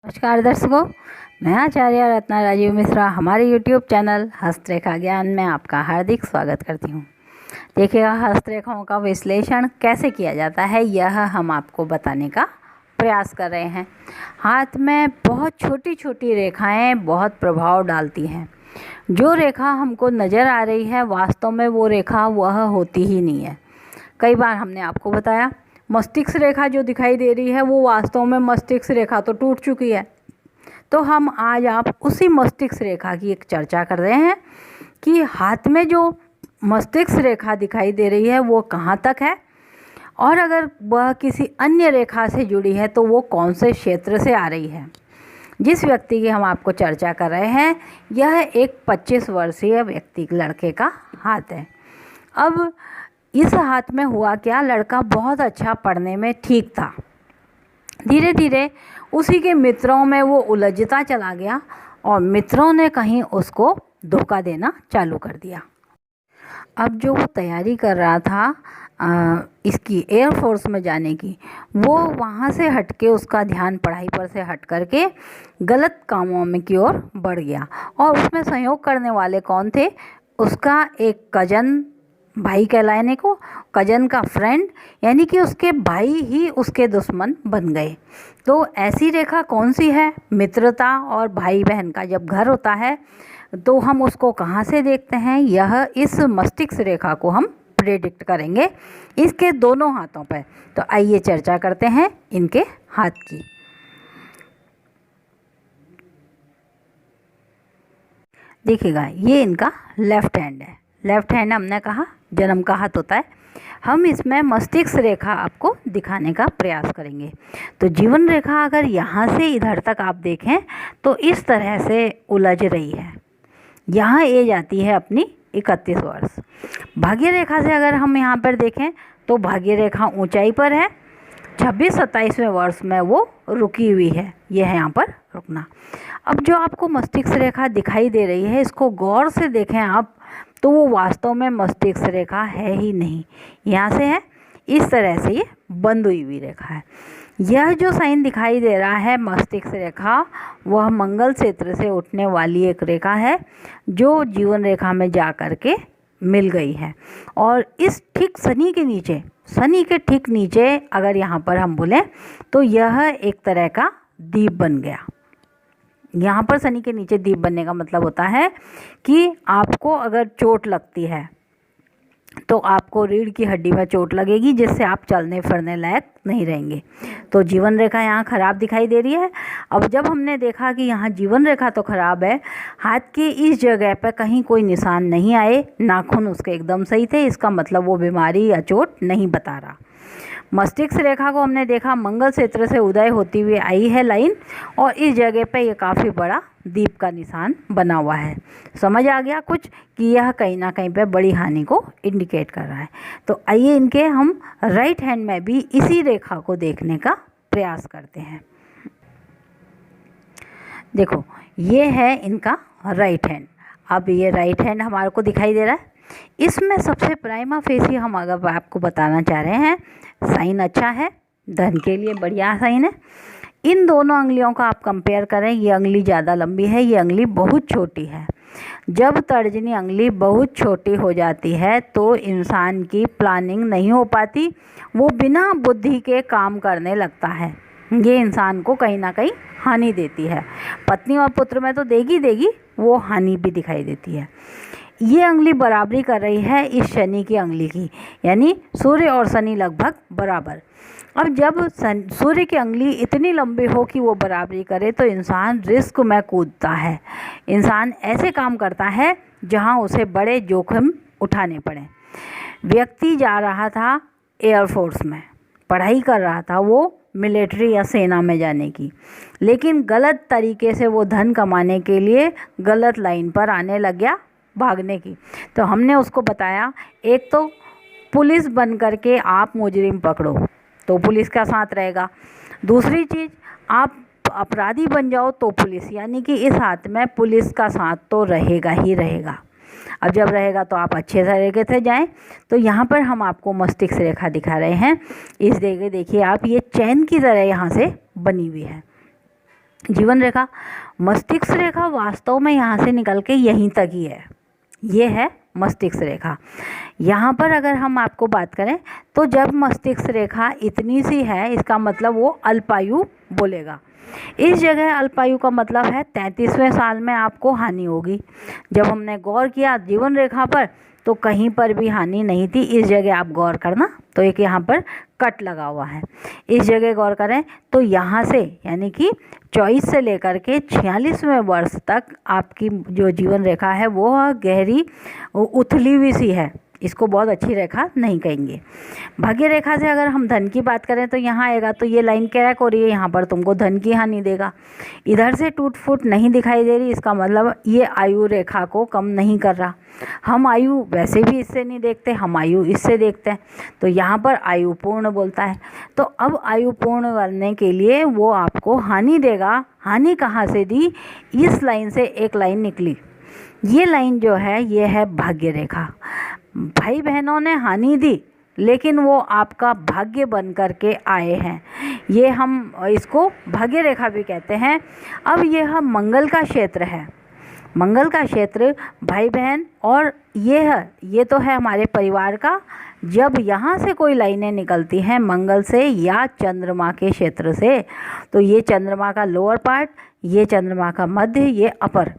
नमस्कार दर्शकों, मैं आचार्य रत्ना राजीव मिश्रा हमारे YouTube चैनल हस्तरेखा ज्ञान में आपका हार्दिक स्वागत करती हूँ। देखिएगा हस्तरेखाओं का विश्लेषण कैसे किया जाता है, यह हम आपको बताने का प्रयास कर रहे हैं। हाथ में बहुत छोटी छोटी रेखाएं बहुत प्रभाव डालती हैं। जो रेखा हमको नज़र आ रही है वास्तव में वो रेखा वह होती ही नहीं है। कई बार हमने आपको बताया मस्तिष्क रेखा जो दिखाई दे रही है वो वास्तव में मस्तिष्क रेखा तो टूट चुकी है। तो हम आज आप उसी मस्तिष्क रेखा की एक चर्चा कर रहे हैं कि हाथ में जो मस्तिष्क रेखा दिखाई दे रही है वो कहाँ तक है, और अगर वह किसी अन्य रेखा से जुड़ी है तो वो कौन से क्षेत्र से आ रही है। जिस व्यक्ति की हम आपको चर्चा कर रहे हैं यह एक 25 वर्षीय व्यक्ति लड़के का हाथ है। अब इस हाथ में हुआ क्या, लड़का बहुत अच्छा पढ़ने में ठीक था, धीरे धीरे उसी के मित्रों में वो उलझता चला गया और मित्रों ने कहीं उसको धोखा देना चालू कर दिया। अब जो वो तैयारी कर रहा था इसकी एयरफोर्स में जाने की, वो वहाँ से हटके उसका ध्यान पढ़ाई पर से हट करके गलत कामों में की ओर बढ़ गया। और उसमें सहयोग करने वाले कौन थे, उसका एक कजन भाई कहलाने को, कजन का फ्रेंड, यानी कि उसके भाई ही उसके दुश्मन बन गए। तो ऐसी रेखा कौन सी है, मित्रता और भाई बहन का जब घर होता है तो हम उसको कहाँ से देखते हैं, यह इस मस्तिष्क रेखा को हम प्रेडिक्ट करेंगे इसके दोनों हाथों पर। तो आइए चर्चा करते हैं इनके हाथ की। देखिएगा ये इनका लेफ्ट हैंड है। लेफ्ट हैंड हमने कहा जन्म का हाथ होता है। हम इसमें मस्तिष्क रेखा आपको दिखाने का प्रयास करेंगे। तो जीवन रेखा अगर यहाँ से इधर तक आप देखें तो इस तरह से उलझ रही है। यहाँ एज आती है अपनी 31 वर्ष। भाग्य रेखा से अगर हम यहाँ पर देखें तो भाग्य रेखा ऊंचाई पर है, 26-27वें वर्ष में वो रुकी हुई है। यह है यहाँ पर रुकना। अब जो आपको मस्तिष्क रेखा दिखाई दे रही है इसको गौर से देखें आप तो वो वास्तव में मस्तिष्क रेखा है ही नहीं। यहाँ से है, इस तरह से ये बंद हुई रेखा है। यह जो साइन दिखाई दे रहा है मस्तिष्क रेखा, वह मंगल क्षेत्र से उठने वाली एक रेखा है जो जीवन रेखा में जा कर के मिल गई है। और इस ठीक शनि के नीचे, शनि के ठीक नीचे अगर यहाँ पर हम बोलें तो यह एक तरह का दीप बन गया। यहाँ पर शनि के नीचे दीप बनने का मतलब होता है कि आपको अगर चोट लगती है तो आपको रीढ़ की हड्डी में चोट लगेगी जिससे आप चलने फिरने लायक नहीं रहेंगे। तो जीवन रेखा यहाँ खराब दिखाई दे रही है। अब जब हमने देखा कि यहाँ जीवन रेखा तो खराब है, हाथ के इस जगह पर कहीं कोई निशान नहीं आए, नाखून उसके एकदम सही थे, इसका मतलब वो बीमारी या चोट नहीं बता रहा। मस्तिष्क रेखा को हमने देखा मंगल क्षेत्र से उदय होती हुई आई है लाइन, और इस जगह पे ये काफ़ी बड़ा दीप का निशान बना हुआ है। समझ आ गया कुछ कि यह कहीं ना कहीं पे बड़ी हानि को इंडिकेट कर रहा है। तो आइए इनके हम राइट हैंड में भी इसी रेखा को देखने का प्रयास करते हैं। देखो ये है इनका राइट हैंड। अब ये राइट हैंड हमारे को दिखाई दे रहा है। इसमें सबसे प्राइमा फेसी हम अगर आपको बताना चाह रहे हैं, साइन अच्छा है, धन के लिए बढ़िया साइन है। इन दोनों अंगुलियों का आप कंपेयर करें, ये अंगुली ज़्यादा लंबी है, ये अंगुली बहुत छोटी है। जब तर्जनी अंगुली बहुत छोटी हो जाती है तो इंसान की प्लानिंग नहीं हो पाती, वो बिना बुद्धि के काम करने लगता है। ये इंसान को कहीं ना कहीं हानि देती है। पत्नी और पुत्र में तो देगी, वो हानि भी दिखाई देती है। ये अंगुली बराबरी कर रही है इस शनि की अंगुली की, यानी सूर्य और शनि लगभग बराबर। अब जब सूर्य की अंगुली इतनी लंबी हो कि वो बराबरी करे तो इंसान रिस्क में कूदता है। इंसान ऐसे काम करता है जहां उसे बड़े जोखिम उठाने पड़े। व्यक्ति जा रहा था एयरफोर्स में, पढ़ाई कर रहा था वो मिलिट्री या सेना में जाने की, लेकिन गलत तरीके से वो धन कमाने के लिए गलत लाइन पर आने लग गया भागने की। तो हमने उसको बताया, एक तो पुलिस बन करके आप मुजरिम पकड़ो तो पुलिस का साथ रहेगा, दूसरी चीज़ आप अपराधी बन जाओ तो पुलिस, यानी कि इस हाथ में पुलिस का साथ तो रहेगा ही रहेगा। अब जब रहेगा तो आप अच्छे तरीके से जाएं। तो यहाँ पर हम आपको मस्तिष्क रेखा दिखा रहे हैं। इस जगह देखिए आप, ये चैन की तरह यहाँ से बनी हुई है। जीवन रेखा, मस्तिष्क रेखा वास्तव में यहाँ से निकल के यहीं तक ही है। ये है मस्तिष्क रेखा। यहाँ पर अगर हम आपको बात करें तो जब मस्तिष्क रेखा इतनी सी है, इसका मतलब वो अल्पायु बोलेगा। इस जगह अल्पायु का मतलब है 33वें साल में आपको हानि होगी। जब हमने गौर किया जीवन रेखा पर तो कहीं पर भी हानि नहीं थी। इस जगह आप गौर करना, तो एक यहाँ पर कट लगा हुआ है, इस जगह गौर करें तो यहाँ से यानी कि 24 से लेकर के 46वें वर्ष तक आपकी जो जीवन रेखा है वो गहरी उथली हुई सी है। इसको बहुत अच्छी रेखा नहीं कहेंगे। भाग्य रेखा से अगर हम धन की बात करें तो यहाँ आएगा, तो ये लाइन क्रैक हो रही है, यहाँ पर तुमको धन की हानि देगा। इधर से टूट फूट नहीं दिखाई दे रही, इसका मतलब ये आयु रेखा को कम नहीं कर रहा। हम आयु वैसे भी इससे नहीं देखते, हम आयु इससे देखते हैं, तो यहाँ पर आयु पूर्ण बोलता है। तो अब आयु पूर्ण करने के लिए वो आपको हानि देगा। हानि कहाँ से दी? इस लाइन से एक लाइन निकली, ये लाइन जो है ये है भाग्य रेखा। भाई बहनों ने हानि दी लेकिन वो आपका भाग्य बन करके आए हैं, ये हम इसको भाग्य रेखा भी कहते हैं। अब यह मंगल का क्षेत्र है, मंगल का क्षेत्र भाई बहन, और ये तो है हमारे परिवार का। जब यहाँ से कोई लाइनें निकलती हैं मंगल से या चंद्रमा के क्षेत्र से, तो ये चंद्रमा का लोअर पार्ट, ये चंद्रमा का मध्य, ये अपर,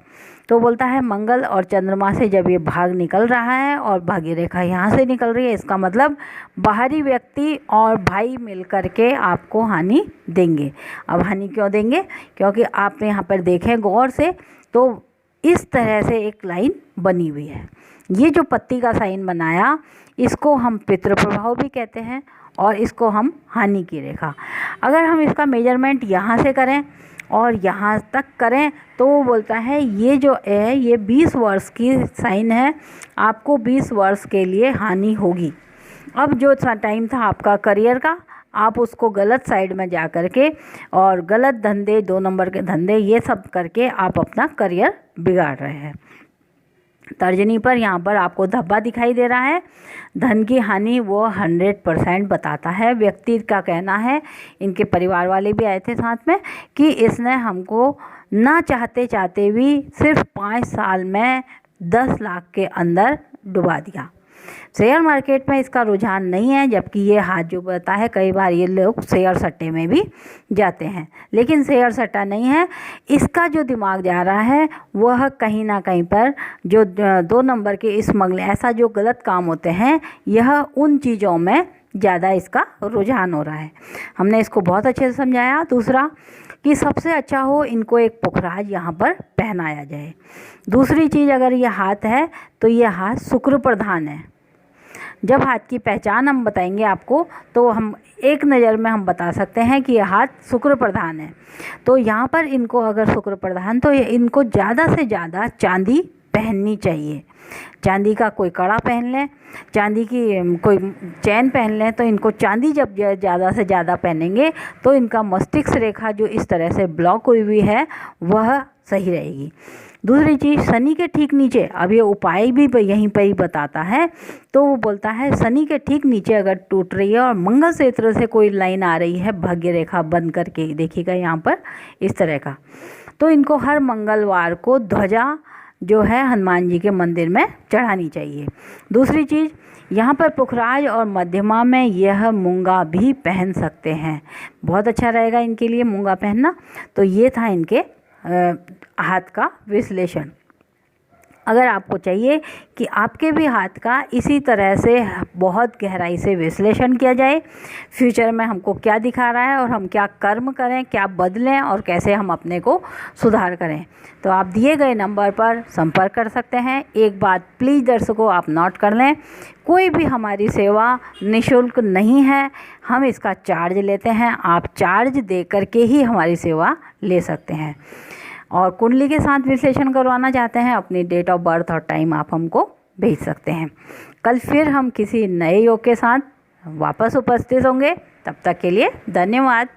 तो बोलता है मंगल और चंद्रमा से जब ये भाग निकल रहा है और भाग्य रेखा यहाँ से निकल रही है, इसका मतलब बाहरी व्यक्ति और भाई मिल कर के आपको हानि देंगे। अब हानि क्यों देंगे? क्योंकि आप यहाँ पर देखें गौर से तो इस तरह से एक लाइन बनी हुई है। ये जो पत्ती का साइन बनाया इसको हम पितृ प्रभाव भी कहते हैं और इसको हम हानि की रेखा। अगर हम इसका मेजरमेंट यहाँ से करें और यहाँ तक करें तो वो बोलता है ये जो है ये 20 वर्ष की साइन है, आपको 20 वर्ष के लिए हानि होगी। अब जो टाइम था आपका करियर का, आप उसको गलत साइड में जा कर के और गलत धंधे, 2 नंबर के धंधे, ये सब करके आप अपना करियर बिगाड़ रहे हैं। तर्जनी पर यहाँ पर आपको धब्बा दिखाई दे रहा है। धन की हानि वो 100% बताता है। व्यक्ति का कहना है, इनके परिवार वाले भी आए थे साथ में, कि इसने हमको ना चाहते चाहते भी सिर्फ 5 साल में 10 लाख के अंदर डुबा दिया। शेयर मार्केट में इसका रुझान नहीं है, जबकि ये हाथ जो बताता है, कई बार ये लोग शेयर सट्टे में भी जाते हैं, लेकिन शेयर सट्टा नहीं है। इसका जो दिमाग जा रहा है वह कहीं ना कहीं पर जो 2 नंबर के स्मगलिंग, ऐसा जो गलत काम होते हैं, यह उन चीज़ों में ज़्यादा इसका रुझान हो रहा है। हमने इसको बहुत अच्छे से समझाया। दूसरा कि सबसे अच्छा हो इनको एक पुखराज यहाँ पर पहनाया जाए। दूसरी चीज़, अगर ये हाथ है तो ये हाथ शुक्र प्रधान है। जब हाथ की पहचान हम बताएंगे आपको तो हम एक नज़र में हम बता सकते हैं कि यह हाथ शुक्र प्रधान है। तो यहाँ पर इनको अगर शुक्र प्रधान, तो इनको ज़्यादा से ज़्यादा चांदी पहननी चाहिए। चांदी का कोई कड़ा पहन लें, चांदी की कोई चैन पहन लें, तो इनको चांदी जब ज़्यादा से ज़्यादा पहनेंगे तो इनका मस्तिष्क रेखा जो इस तरह से ब्लॉक हुई हुई है वह सही रहेगी। दूसरी चीज़, शनि के ठीक नीचे, अब ये उपाय भी यहीं पर ही बताता है, तो वो बोलता है शनि के ठीक नीचे अगर टूट रही है और मंगल क्षेत्र से कोई लाइन आ रही है भाग्य रेखा बन करके, देखिएगा यहाँ पर इस तरह का, तो इनको हर मंगलवार को ध्वजा जो है हनुमान जी के मंदिर में चढ़ानी चाहिए। दूसरी चीज़, यहाँ पर पुखराज और मध्यमा में यह मूंगा भी पहन सकते हैं, बहुत अच्छा रहेगा इनके लिए मूंगा पहनना। तो ये था इनके हाथ का विश्लेषण। अगर आपको चाहिए कि आपके भी हाथ का इसी तरह से बहुत गहराई से विश्लेषण किया जाए, फ्यूचर में हमको क्या दिखा रहा है और हम क्या कर्म करें, क्या बदलें और कैसे हम अपने को सुधार करें, तो आप दिए गए नंबर पर संपर्क कर सकते हैं। एक बात प्लीज़ दर्शकों आप नोट कर लें, कोई भी हमारी सेवा निःशुल्क नहीं है, हम इसका चार्ज लेते हैं। आप चार्ज दे करके ही हमारी सेवा ले सकते हैं। और कुंडली के साथ विश्लेषण करवाना चाहते हैं, अपनी डेट ऑफ बर्थ और टाइम आप हमको भेज सकते हैं। कल फिर हम किसी नए योग के साथ वापस उपस्थित होंगे, तब तक के लिए धन्यवाद।